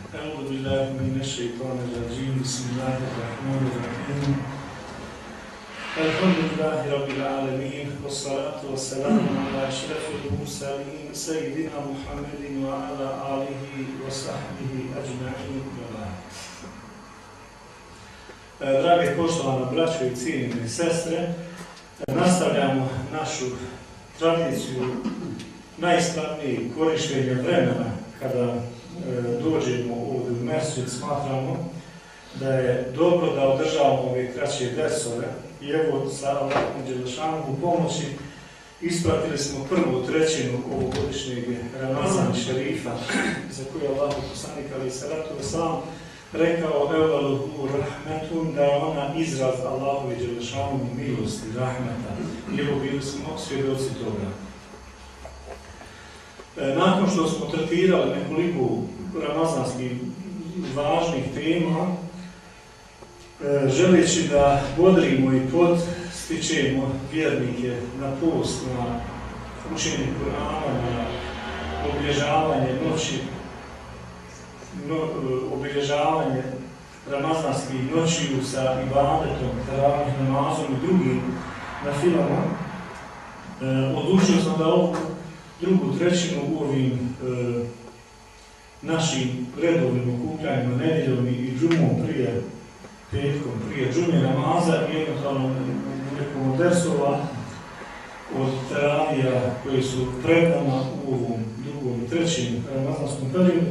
أعوذ بالله من الشيطان الرجيم بسم الله الرحمن الرحيم الحمد لله رب العالمين والصلاة والسلام على أشرف المرسلين سيدنا محمد وعلى آله وصحبه أجمعين. Drage poštovane braćo i cijenjene sestre, nastavljamo našu tradiciju najispravnijeg korištenja vremena kada dođemo ovdje u mesdžid. Smatramo da je dobro da održavamo ove kraće dersove i evo sa Allahom dželešanom u pomoći ispratili smo prvu trećinu ovogodišnjeg Ramazana šerifa za koju je Allah poslanik alejhi selatu vesselam rekao evaluhu rahmetun, da je ona izraz Allahove dželešanom milosti, rahmeta. I evo bili smo svjedoci toga. Nakon što smo tretirali nekoliko ramazanskih važnih tema, želeći da bodrimo i podstičemo vjernike na post, na učenje Kur'ana, na obilježavanje noći, obilježavanje ramazanskih noćiju sa ibadetom, teravih namazom i drugim nafilama, odlučio sam da ovu drugu trećinu u ovim našim redovnim okupljanjima nedjeljom i džumom prije petkom, prije džume namaza i eventualno nekom od dersova od teravija koji su pred nama u ovom drugom i trećem ramazanskom periodu,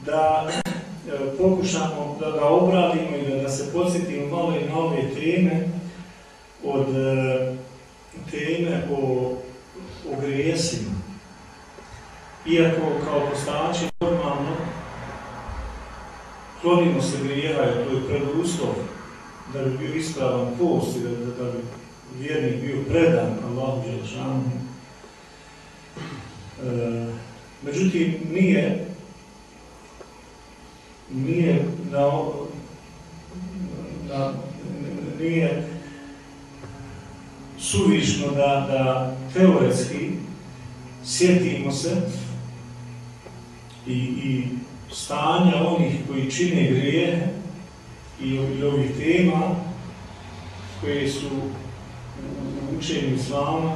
da pokušamo da obradimo i da se podsjetimo malo i na ove teme od teme o grijesima. Iako kao postači normalno klonimo se grijeha, jer to je preduslov da bi bio ispravan post i da bi vjernik bio predan Allahu dželešanu. Međutim, nije suvišno da teoretski sjetimo se i stanja onih koji čine grijehe i ovih tema koje su u učenju islama,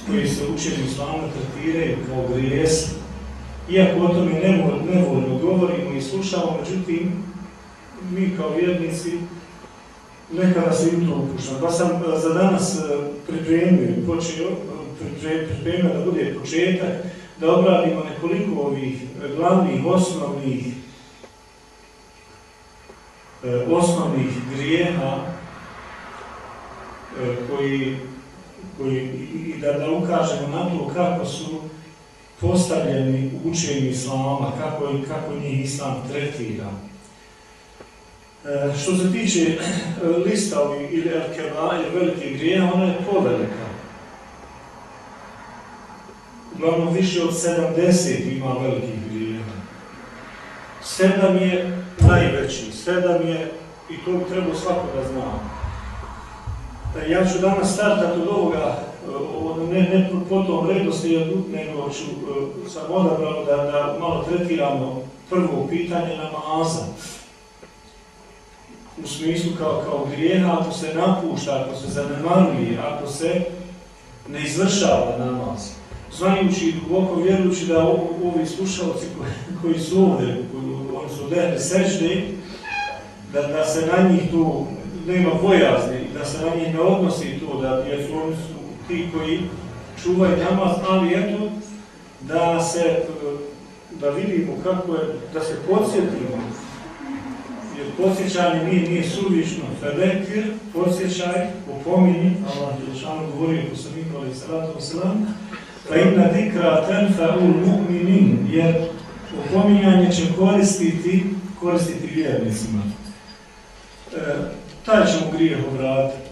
koji se u učenju islama tretiraju kao grijesi. Iako o tome nevoljno govorimo i slušamo, međutim, mi kao vjernici nekada se im to upuštamo. Pa sam za danas pripremio da bude početak, da obradimo nekoliko ovih glavnih, osnovnih grijeha i da ukažemo na to kako su postavljeni u učenju islama, kako njih islam tretira. Što se tiče lista ovih ili el-kebair, velikih grijeha, ona je povelika. Uglavnom više od 70 ima velikih grijeha. 7 je najveći, 7 je, i to bi trebalo svako da zna. Ja ću danas startati od ovoga, ne po tom redoslijedu, nego sam odabrao da malo tretiramo prvo pitanje namaza. U smislu kao grijeha, ako se napušta, ako se zanemaruje, ako se ne izvršava namaz. Znajući i duboko vjerujući da ovi slušalci koji su ovdje, oni su odehli sežde, da se na njih tu nema bojazni, da se na njih ne odnosi to, jer su oni ti koji čuvaju namaz, ali eto, da vidimo kako je, da se podsjetimo, jer podsjećanje nije suvišno. Fedekir, podsjećaj, opominji, Allah dželešanu govorio poslaniku alejhi selatu vesselam, fa inna zikra tanfa'ul mu'minin, jer opominjanje će koristiti vjernicima. Taj ćemo grijeh obratiti.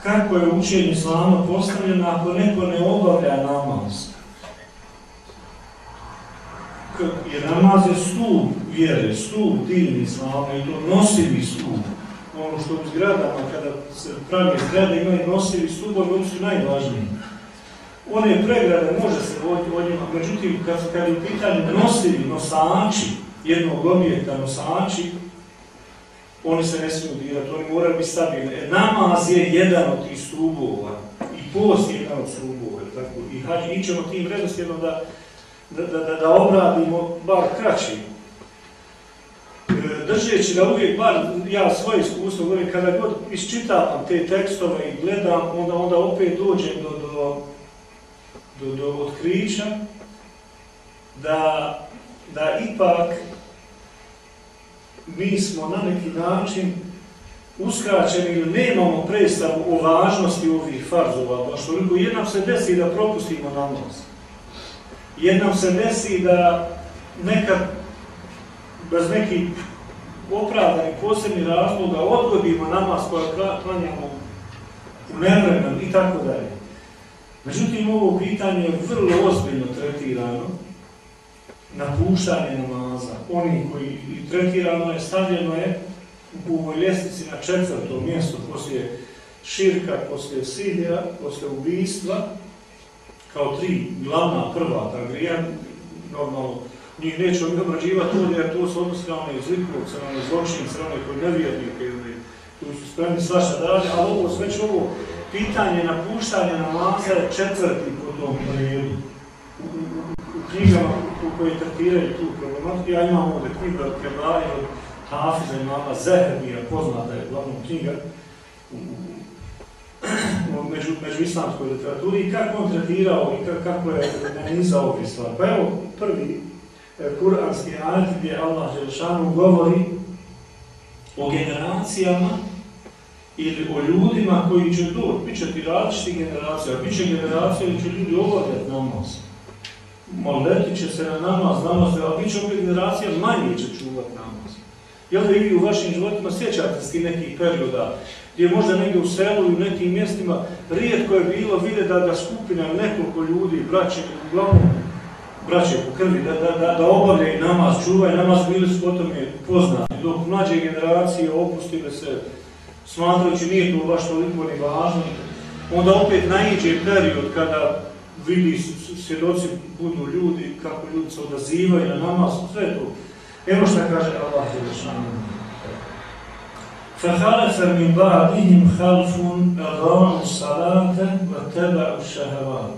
Kako je učenje islama postavljeno ako neko ne obavlja namaz? Jer namaz je stup vjere, stup divni islama i to nosivi stup. Ono što u zgradama, kada se pravi zgrade, imaju nosivi stupovi, oni su najvažniji. One pregrade može se voditi o njima, međutim kad je u pitanju nosivi, nosači, jednog objekta nosači, oni se ne smiju dirati, oni moraju biti stabilni. Namaz je jedan od tih stubova i post je jedan od stubova. Tako, i hađ, ićemo tim redoslijedom da obradimo bar kraći. Držeći da uvijek, bar ja svoje iskustvo govorim, kada god iščitavam te tekstove i gledam, onda opet dođem do otkrića da ipak mi smo na neki način uskraćeni ili nemamo predstavu o važnosti ovih farzova, baš toliko. Jer nam se desi da propustimo namaz. Jer nam se desi da nekad bez nekih opravdanih posebnih razloga odgodimo namaz koja klanjamo u nevremenu i tako dalje. Međutim, ovo pitanje je vrlo ozbiljno tretirano, napuštanje namaza. Oni koji tretirano je, stavljeno je u ovoj ljestvici na 4. mjesto poslije širka, poslije sidija, poslije ubijstva, kao 3 glavna prva grija. Normalno, njih nećemo mi obrađivati ovdje, jer to se odnosi na one zlikovce, na one zločince, na one koji nevjernike, koji su spremni svašta dalje, ali ovo već ovo pitanje napuštanja namaza je 4. po tom redu. U knjigama koje tretiraju tu problematiku, ja imam ovdje knjiga od Kebaje, od Hafiza imama Zehebija, poznata je glavnom knjiga među islamskoj literaturi, i kako on tretirao i kako je nanizao ove stvari. Pa evo prvi kuranski ajet gdje Allah Đelešanu govori o generacijama ili o ljudima koji će doći, bit će ti različitih generacija, bit će generacija ili će ljudi obavljati namaz. Moletit će se na namaz, a bit će opet generacija manje će čuvati namaz. Jel da i vi u vašim životima sjećate se nekih perioda gdje možda negdje u selu i u nekim mjestima rijetko je bilo vidjeti da skupina nekoliko ljudi, braće, uglavnom braće po krvi, da obavljaju namaz, čuvaju namaz, bili su potom je poznati, dok mlađe generacije opustile se, smatrajući nije to baš toliko ni važno, onda opet naiđe period kada vidi svjedoci budu ljudi, kako ljudi se odazivaju na namaz, sve to. Evo što kaže Allah Đelešanu. فَخَلَفَ مِنْ بَعْدِهِمْ خَلْفٌ أَضَاعُوا الصَّلَاةَ وَاتَّبَعُوا الشَّهَوَاتِ.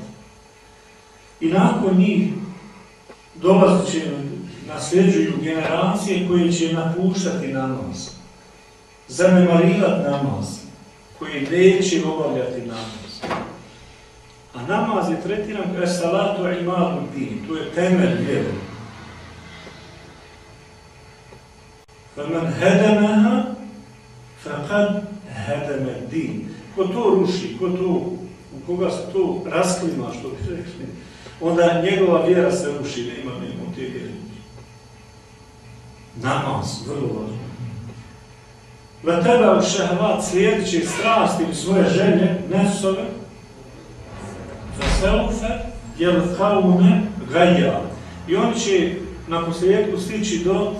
I nakon njih dolazit će, nasljeđuju generacije koje će napuštati namaz, zanemarivati namaz, koji neće obavljati namaz. A namaz je tretiran kao salatu imadu din, to je temelj vjere. فَمَنْ هَدَمَهَا فَقَدْ هَدَمَ الدِّينِ. Ko to ruši, u koga se to rasklima, što bi rekli, onda njegova vjera se ruši, nema te vjere. Namaz, vrlo važno. وَتَبَعُ الشَّهْوَاتِ, slijedit će strasti ili svoje želje, nefsove, فَسَوْفَ يَلْقَوْنَ غَيَّا. I oni će na posljedku stići do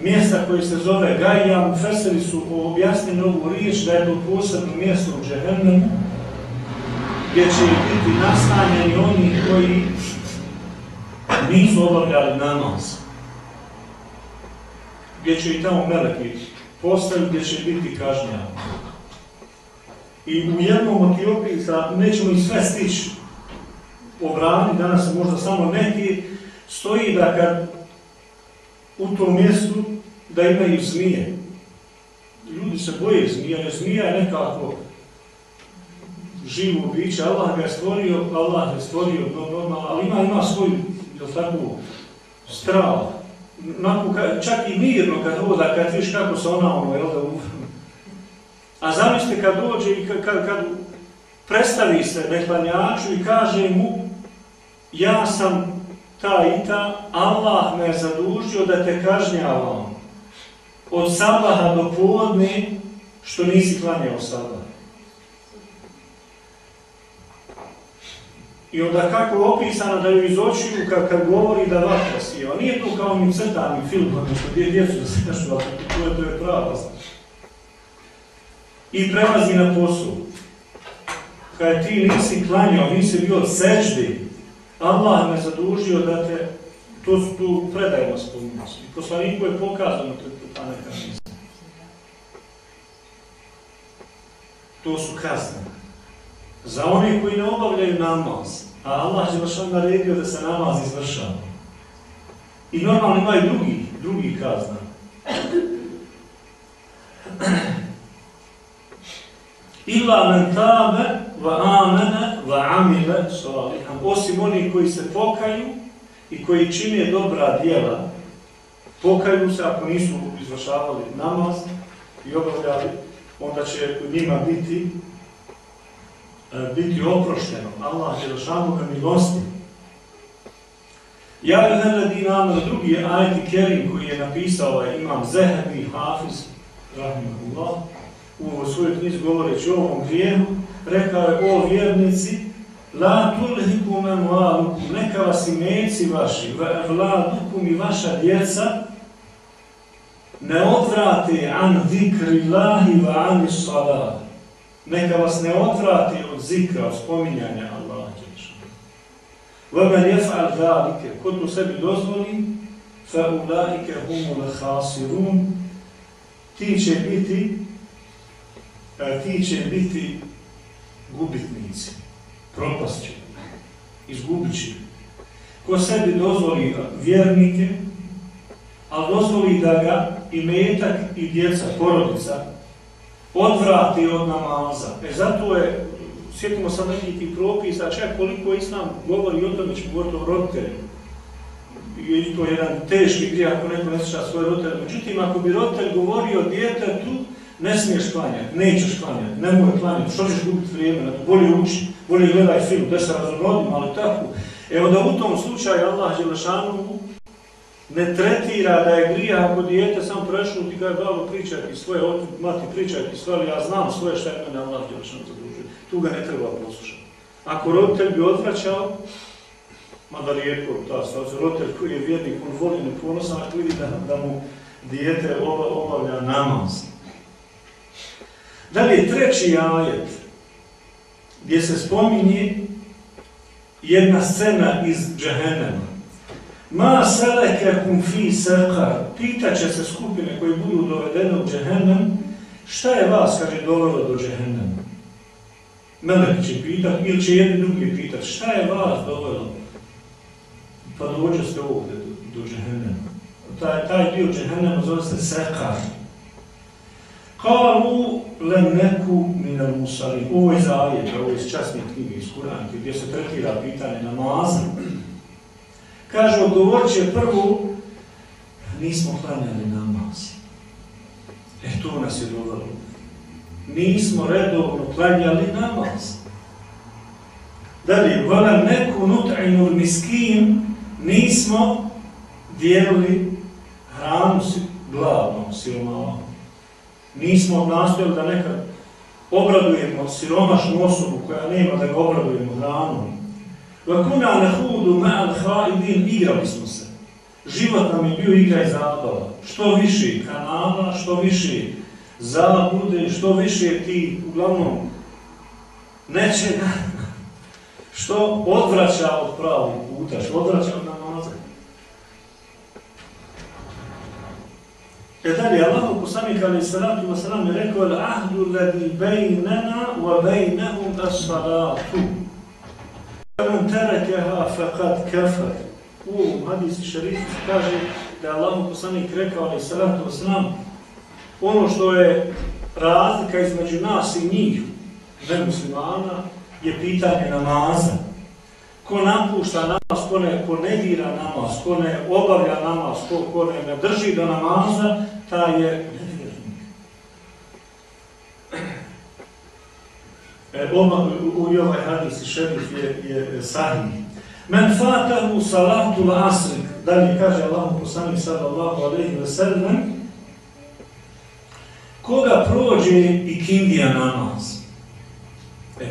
mjesta koje se zove Gajja. Mufesiri su objasnili ovu riječ da je to posebno mjesto u Džehennemu, gdje će biti nastanjeni oni koji nisu obavljali namaz. Gdje će i tamo meleki postaviti, gdje će biti kažnjavani. I u jednom od tih opisa, nećemo ih sve stići obraniti, danas možda samo neki, stoji da kad u tom mjestu da imaju zmije. Ljudi se boje zmija, jer zmija je nekako živo biće, Allah je stvorio normalno, ali ima svoj, strah. Čak i mirno kad hoda, kad viš kako se ona a zamislite kad dođe i kad predstavi se neklanjaču i kaže mu, ja sam ta i ta, Allah me je zadužio da te kažnjavam od sabaha do podne što nisi klanjao sabah. I onda kako je opisano da ju iz očiju kad govori da vatra sijeva. Nije to kao onim crtanim filmom, što djecu da se nešto vatra, to je prava. I prelazi na posao. Kada ti nisi klanjao, nisi bio od seždi, Allah me zadužio da te To su tu predajama spominjeno. I poslaniku je pokazano ta neka mjesta. To su kazne. Za one koji ne obavljaju namaz, a Allah je naredio da se namaz izvršava. I normalno imaju drugi kazna. Illa men tabe va amene va amile salihan. Osim oni koji se pokaju i koji čine dobra djela, pokaju se ako nisu izvršavali namaz i obavljali, onda će njima biti oprošteno. Allah je šanoga milosti. Ja bih na drugi ajeti kerim koji je napisao imam Zehebi Hafiz rahimahullah u svojoj knjizi govoreći o ovom grijehu, rekao je: o vjernici, la tulhikum amwalukum, neka vas imeci vaši, evladukum i vaša djeca ne odvrate an zikrillahi wa anis salat. Neka vas ne odvrate od zikra, od spominjanja Allaha. وَمَنْ يَفْعَلْ ذَلِكَ, ko to sebi dozvoli, فَأُولَٰئِكَ هُمُ الْخَاسِرُونَ, ti će biti gubitnici, propast će, izgubit će. Ko sebi dozvoli vjernike, ali dozvoli da ga imetak i djeca, porodica, odvrati od namaza. Zato je, sjetimo sad nekih tih propisa, čak koliko Islam govori o tome, ćemo govoriti o roditelju. I to je jedan teški grijeh ako neko ne sluša svoje roditelje. Međutim, ako bi roditelj govorio djetetu, ne smiješ klanjati, nećeš klanjati, nemoj klanjati, što ćeš gubiti vrijeme, bolje uči, bolje gledaj film, da se razrodim, ali tako. Evo da u tom slučaju Allah Đelešanu ne tretira da je grijeh ako dijete sam prešlo ti kaže: babo, pričaj ti svoje, mati, pričaj ti svoje, ali ja znam svoje šta je mene Allah Đelešanu zadužuje. Tu ga ne treba poslušati. Ako roditelj bi odvraćao, mada rijetko ta stavca, roditelj koji je vjernik, on voli ne ponosan, ako vidi da mu dijete obavlja namaz. Dalje, treći ajet, gdje se spominje jedna scena iz Džehennema. Ma selekekum fi sekar, pitat će se skupine koji budu dovedene u Džehennem, šta je vas, kaže, dovelo do Džehennema? Melek će pitat, ili će jedni drugi pitat, šta je vas dovelo? Pa dođe ovdje do Džehennema. Taj dio Džehennema zove se sekar. Kalu lem neku minal musali. Ovo je zajet, ovo je iz časnih knjige, iz Kuranke, gdje se tretira pitanje namaza. Kaže, odgovorit će prvo, nismo klanjali namaz. To nas je dovelo. Nismo redovno klanjali namaz. Dalje, vala neku nut'inul miskin, nismo dijelili hranu gladnom, siromahu. Nismo nastojali da nekad obradujemo siromašnu osobu koja nema da ga obradujemo hranom. Vakuna nehudu ma'al haidin, igrali smo se. Život nam je bio igra i zabava. Što više kanala, što više zabude, što više ti, uglavnom, nečega što odvraća od pravog puta, što odvraća od namaza. Dalje, Allah poslanik alejhi salatu wa salam je rekao: al-ahdu alladhi baynana wa baynahum as-salatu. Man tarakaha faqad kafar. U hadisu šerifu kaže da je Allah poslanik rekao alejhi salatu wa salam: ono što je razlika između nas i njih, nemuslimana, je pitanje namaza. Ko napušta namaz, ko negira namaz, ko ne obavlja namaz, ko ne drži do namaza, taj je nevjernik. Ovaj hadis šerif je sahih. Men fatahu salatul asr, dalje kaže Allah poslanik sallallahu alejhi ve sellem, koga prođe ikindija namaz.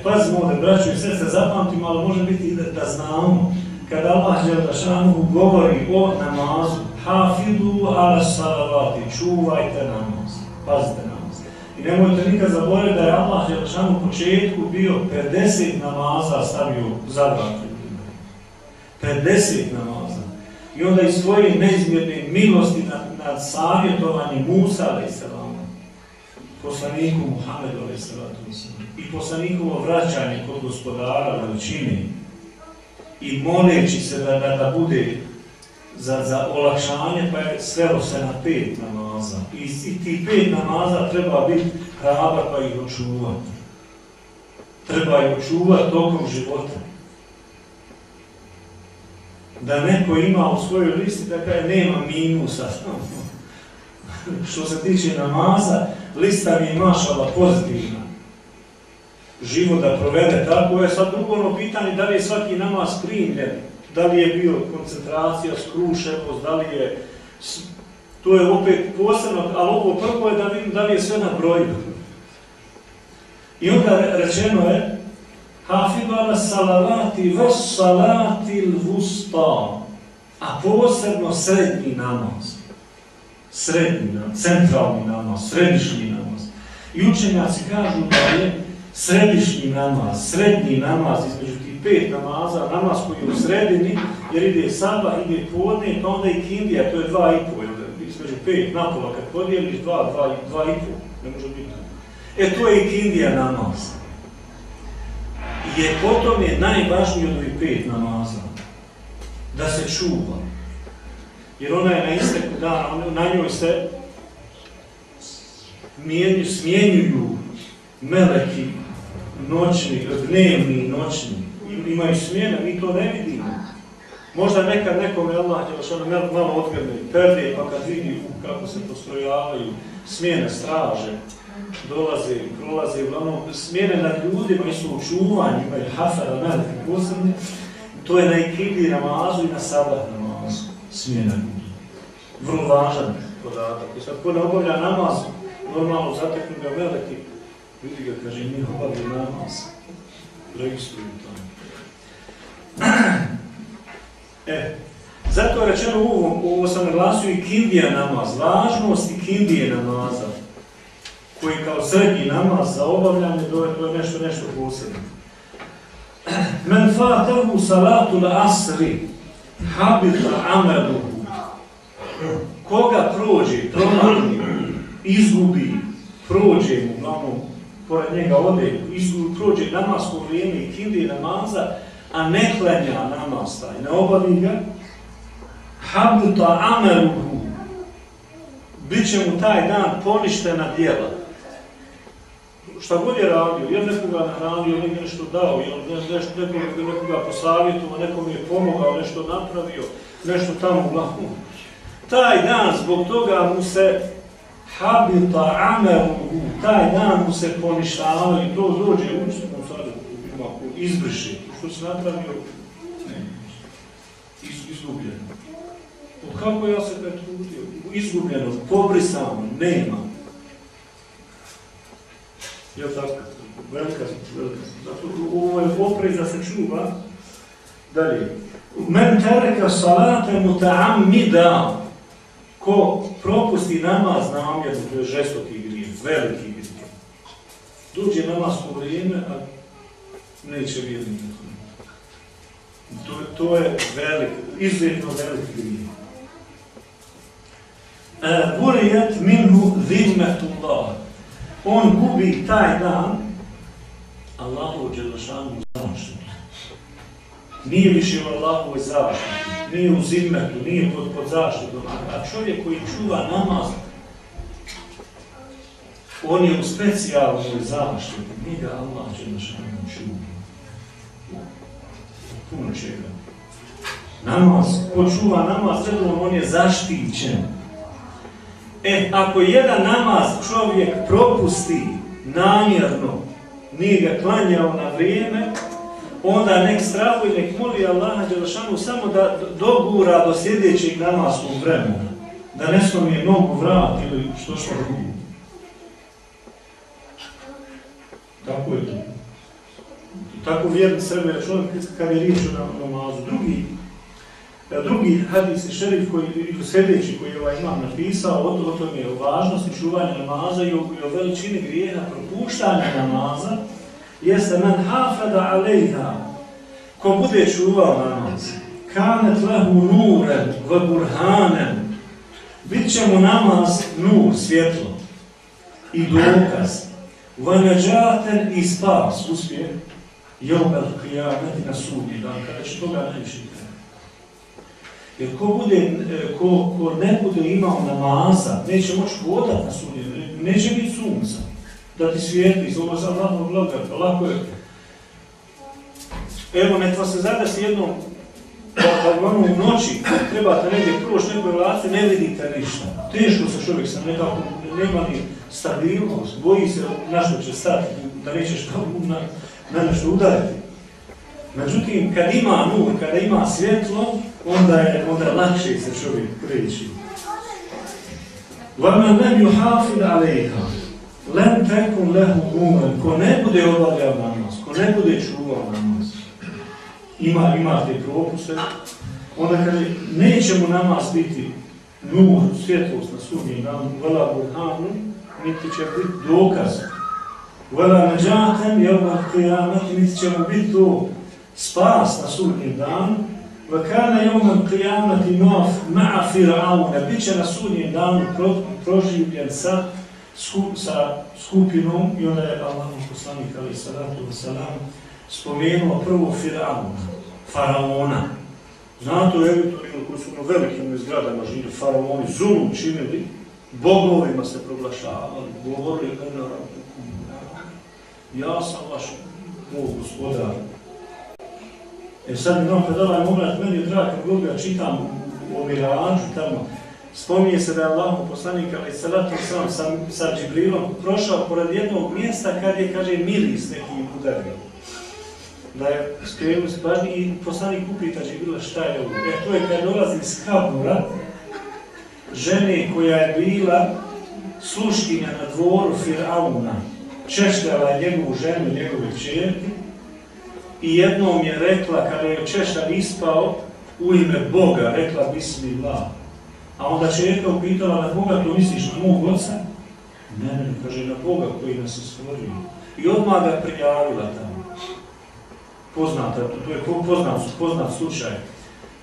Pazimo ovdje, braćo i sestre, zapamtimo, ali može biti da znamo. Kada Allah Đelešanu govori o namazu, hafidu ala salavati, čuvajte namaz, pazite namaz. I nemojte nikad zaboraviti da je Allah Đelešanu u početku bio 50 namaza stavio za 2 50 namaza. I onda iz svoje neizmjerne milosti nad savjetovanjem Musa a.s. poslaniku Muhammedu a.s. i poslanikovo vraćanje kod gospodara veličine i moleći se da bude za olakšanje, pa je svelo se na 5 namaza. I ti 5 namaza treba biti hrabar pa ih očuvati. Treba ih očuvati tokom života. Da neko ima u svojoj listi da kaže nema minusa. Što se tiče namaza, lista mi je mašala pozitivna. Život da provede tako je sad drugo pitanje da li je svaki namaz primljen, da li je bio koncentracija, skrušenost, da li je... To je opet posebno, ali ovo prvo je da vidim da li je sve na broju. I onda rečeno je Hafidu ala salavati vas salati l-vusta, a posebno srednji namaz. Srednji namaz, centralni namaz, središnji namaz. I učenjaci kažu da je središnji namaz između tih 5 namaza, namaz koji je u sredini, jer ide sabah, ide podne, pa onda i kindija, to je 2,5, između 5 napola, kad podijeliš 2,5, ne može biti. To je i kindija namaz. Potom je najvažniji od ovih 5 namaza, da se čuva. Jer ona je na isteku dana, na njoj se smjenjuju meleki noćni, dnevni i noćni. Imaju smjene, mi to ne vidimo. Možda nekad nekome Allah malo odgrne perde, pa kad vidi kako se postrojavaju smjene straže, dolaze i prolaze, uglavnom smjene nad ljudima i su u čuvanju, imaju hafara, meleki posebni. To je na ikindi namazu i na sabah namazu, smjena ljudi. Vrlo važan podatak. I sad ko ne obavlja namaz, normalno zateknu ga meleki, vidi ga, kaže, mi obavlja namaz. Registruju to. Zato je rečeno ovo sam naglasio i kindija namaz, važnost i kindije namaza, koji kao srednji namaz za obavljanje, to je nešto posebno. Men fatahu salatu l-asri, habita amaluhu. Koga prođe, promakne, izgubi, prođe mu, uglavnom, pored njega ode, prođe namasko vrijeme i kindije namaza, a ne klanja namaz taj, ne obavi ga, habita amaluhu. Biće mu taj dan poništena djela. Šta god je radio, jel nekoga nahranio, ili nešto dao, jel nekoga posavjetovao, nekom je pomogao, nešto napravio, nešto tamo uglavnom. Taj dan, zbog toga mu se habita amaluhu, taj dan mu se poništava i to dođe učinu sad, izbriše. Što se napravio? Izgubljeno. Kako ja se pretrudio? Izgubljeno, pobrisano, nema. Jel tako? Velika. Zato ovo je oprez da se čuva. Dalje. Men tereka salate muta'ammida. Ko propusti namaz namjerno, to je žestoki grijeh, veliki grijeh. Dođe namasko vrijeme, a neće vjeriti. To je velik, izuzetno veliki grijeh. Burijat minhu zimmetullah. On gubi taj dan Allahu dželešanu zaštitu. Nije više u Allahovoj zaštiti, nije u zimmetu, nije pod zaštitom. A čovjek koji čuva namaz, on je u specijalnoj zaštiti. Nije ga Allah dželešanu čuva. Puno čega. Namaz, ko čuva namaz, on je zaštićen. Ako jedan namaz čovjek propusti namjerno, nije ga klanjao na vrijeme, onda nek strahuje, nek moli Allaha dželešanu samo da dogura do sljedećeg namaskog vremena. Da ne slomije nogu, vrat ili što drugo. Tako je to. Tako vjerni sebe računat kad je riječ o namazu. Drugi hadis i šerif sljedeći koji je imam napisao o tome je o važnosti čuvanja namaza i o veličini grijeha propuštanja namaza, jeste men hafada alejha, ko bude čuvao namaz, kanet lehu nuren ve burhanen, bit će mu namaz nur, svjetlo i dokaz, ve neđaten i spas, uspjeh, jevmel qiyameti na sudnji dan, kada će toga najviše treba. Jer ko ne bude imao namaza, neće moći hodati na sudnji dan, neće biti sunca, da ti svijetli, zove za Allahov blagodat, lako je. Evo, nek vas se zadesi jednom, kad vam u noći trebate negdje proći neku relaciju, ne vidite ništa. Teško se čovjek sam nekako, nema ni stabilnost, boji se na što će stati, da nećeš na nešto udariti. Međutim, kad ima nur, kada ima svjetlo, onda je lakše se čovjek kreći. وَمَنْ لَمْ يُحَافِظْ عَلَيْهَا لَمْ تَكُنْ لَهُ نُورًا. Ko ne bude obavljao namaz, ko ne bude čuvao namaz, ima te propuse, onda kaže, neće mu namaz biti nur, svjetlost na sudnjem danu, vela burhanu, niti će biti dokaz. Vela neđatem, jevmel qiyameti, niti će mu biti to spas na sudnjem danu. Vakana jevmel qiyameti ma'a Firauna, bit će na sudnjem danu proživljen sa skupinom, i onda je Allahov poslanik alejhi salatu vesselam spomenuo prvo faraona. Znate u Egiptu koji su na velikim zgradama živjeli, faraoni zulum činili, bogovima se proglašavali, govorili ja sam vaš moj gospodar. Sad imam kad ovaj moment, meni je drag, kad ga čitam u Mirađu tamo, spominje se da je Allahov poslanik alejhi salatu vesselam sa Džibrilom prošao pored jednog mjesta kad je, kaže, miris neki udario. Da je skrenuo se pažnji i poslanik upita Džibrila šta je ovo. To je kad dolazi iz kabura žene koja je bila sluškinja na dvoru Firauna, češljala je njegovu ženu, njegove kćerke, i jednom je rekla, kada je češljan ispao, u ime Boga, rekla Bismillah. A onda čerka upitala, na Boga to misliš, na mog oca? Ne, kaže, na Boga koji nas je stvorio. I odmah ga prijavila tamo. Poznata, to je poznat slučaj.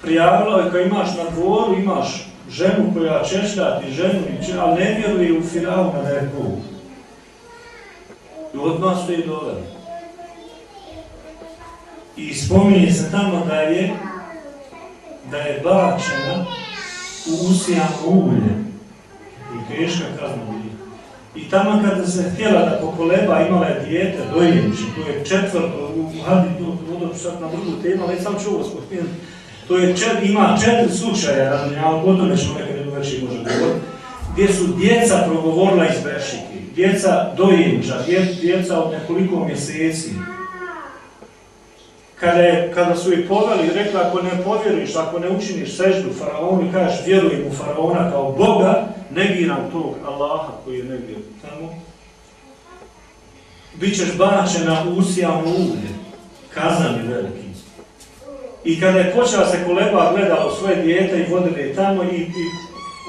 Prijavila je, kad imaš na dvoru, imaš ženu koja češlja ti ženu, ali ne vjeruje u Firauna da je Bog. I odmah su je dodali. I spominje se tamo da je bačena u usijano ulje. I teška kazna ulje. I tamo kada se htjela da pokoleba, imala je dijete, dojenče, to je četvrto, u Hadidu, sad na drugu temu, ali sam čuo spomenuti. To je ima 4 slučaja, ali potom ćemo nekada drugačije može govoriti, gdje su djeca progovorila iz bešike, djeca dojenča, djeca od nekoliko mjeseci. Kada su ih poveli i rekli, ako ne povjeriš, ako ne učiniš seždu faraonu i kažeš vjerujem u faraona kao Boga, negiram tog Allaha koji je negdje tamo, bit ćeš bačena u usijano ulje, kazan je veliki. I kada je počela se koleba gledala svoje dijete i vodila je tamo i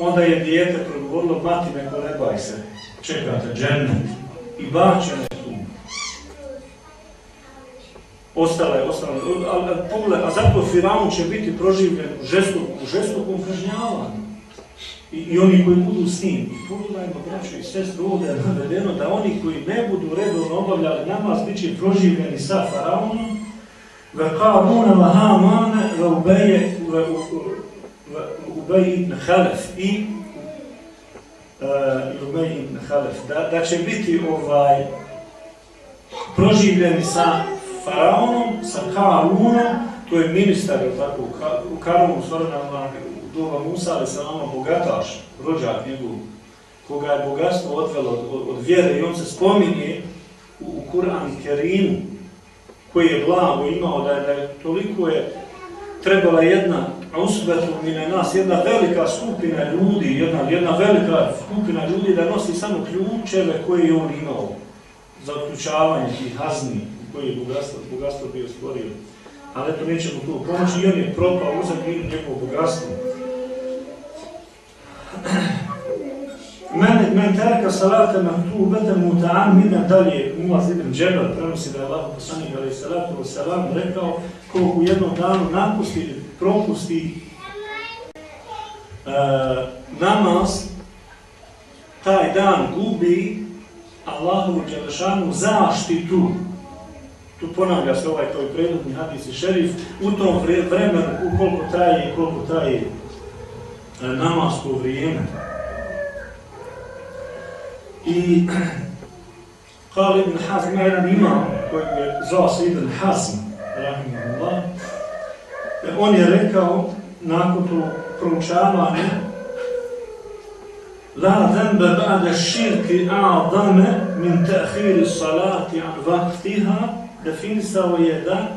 onda je dijete progovorilo, mati me kolebaj se, čekate džennet, i bačena je tu. Ostala je, a zato Firaun će biti proživljen u žestokom kažnjavanju. I oni koji budu s njim. I pogledajmo, braćo i sestre, ovdje je navedeno da oni koji ne budu redovno obavljali namaz, bit će proživljeni sa Faraonom, وَقَارُونَ وَهَامَانَ وَأُبَيْ ibn Halef i Ubej ibn Halef. Da će biti proživljeni sa Faraonom, sa Karunom, to je ministar, tako, u Karunu stvorena u doba Musa, ali sa nama bogataš, rođak njegov, koga je bogatstvo odvelo od vjere i on se spominje u Kur'an Kerimu, koji je blago imao, da je toliko je trebala jedna usbetu mine nas, jedna velika skupina ljudi, jedna velika skupina ljudi da nosi samo ključeve koje je on imao za otključavanje tih hazni koji je bogatstvo bio stvorio. Ali eto, nećemo tu pomoći i on je propao uzak njegovo bogatstvo. Men teraka salata maktubata muta'ammidan, dalje Muaz ibn Džebel prenosi da je Allahov poslanik alejhi salatu vesselam rekao, ko u jednom danu napusti propusti namaz, taj dan gubi Allahu dželešanu zaštitu. Tu ponavlja se ovaj kao i prethodni hadis i šerif, u tom vremenu koliko traje namasko vrijeme. I Khalid ibn Hazm ima jedan imam koji je zvao se Ibn Hazm, rahimahullah. On je rekao nakon tu proučavanja La zembe ba'da širki a'dame min ta'khiri salati an vaktiha, definisao je da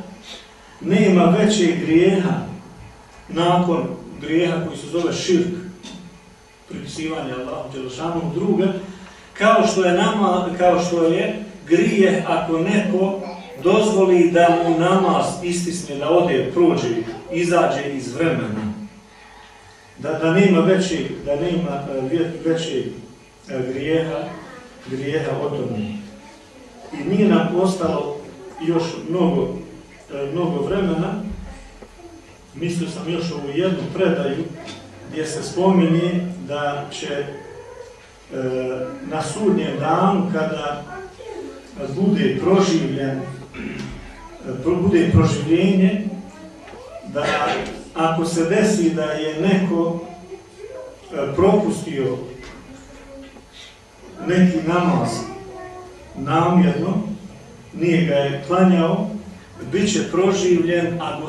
nema većeg grijeha nakon grijeha koji se zove širk, pripisivanje Allahu dželešanu druga, kao što je grijeh ako neko dozvoli da mu namaz istisne, da ode, prođe, izađe iz vremena. Da nema većeg grijeha o tome. I nije nam ostalo još mnogo vremena. Mislio sam još ovu jednu predaju gdje se spominje da će na sudnjem danu kada bude proživljenje, da ako se desi da je neko propustio neki namaz namjerno, nije ga je klanjao, bit će proživljen, a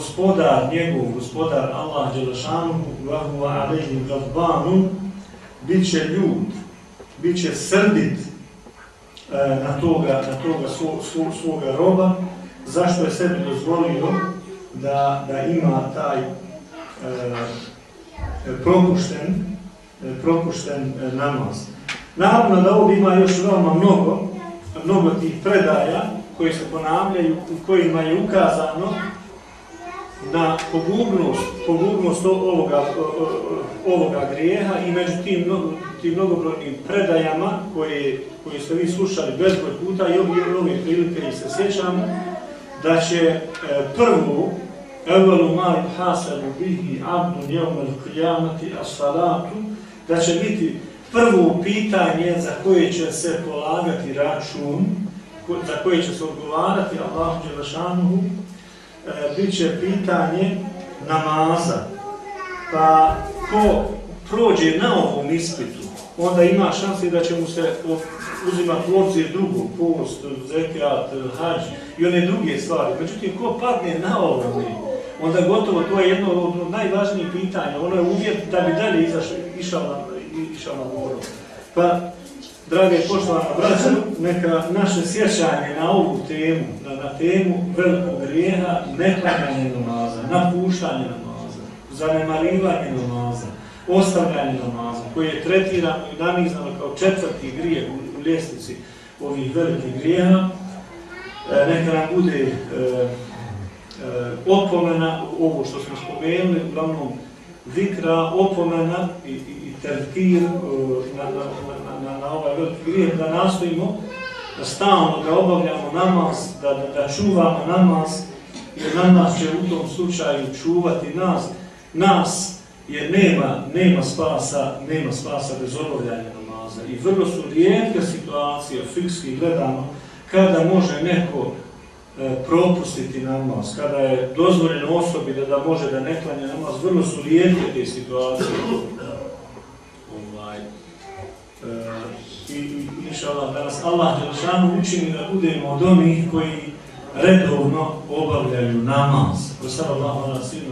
gospodar Allah dželešanuhu wa huwa alejhi gadbanu, bit će ljut, bit će srdit na toga svoga roba, zašto je sebi dozvolio da ima taj propušten namaz. Naravno da ovdje ima još veoma mnogo tih predaja koji se ponavljaju, u kojima je ukazano na pogubnost ovoga grijeha, i među tim mnogobrojnim predajama koje ste vi slušali bezbroj puta i ove prilike i se sjećamo, da će prvu evvelu ma yuhasabu bihi abdun yawmal qiyamati as-salatu, da će biti prvo pitanje za koje će se polagati račun, za koje će se odgovarati Allahu dželešanuhu, bit će pitanje namaza. Pa ko prođe na ovom ispitu, onda ima šanse da će mu se uzimati u obzir drugo, post, zekat, hadž i one druge stvari. Međutim, ko padne na ovome, onda gotovo to je jedno od najvažnijih pitanja. Ono je uvjet da bi dalje išao na vodu. Pa, drage poštovana braćo, neka naše sjećanje na ovu temu, na temu velikog grijeha, neklanjanje namaza, napuštanje namaza, zanemarivanje namaza, ostavljanje namaza, koje je tretirano i nanizano kao četvrti grijeh u ljestvici ovih velikih grijeha, neka nam bude opomena, ovo što smo spomenuli, uglavnom zikra, opomena i terkir na ovaj veliki grijeh, da nastojimo stalno da obavljamo namaz, da čuvamo namaz, jer namaz će u tom slučaju čuvati nas, jer nema spasa bez obavljanja namaza. I vrlo su rijetke situacije, fikski gledano, kada može neko propustiti namaz, kada je dozvoljeno osobi da može da ne klanja namaz, vrlo su rijetke te situacije. I inšallah da nas Allah dželešanu učini da budemo od onih koji redovno obavljaju namaz. Sallallahu alejhi ve sellem.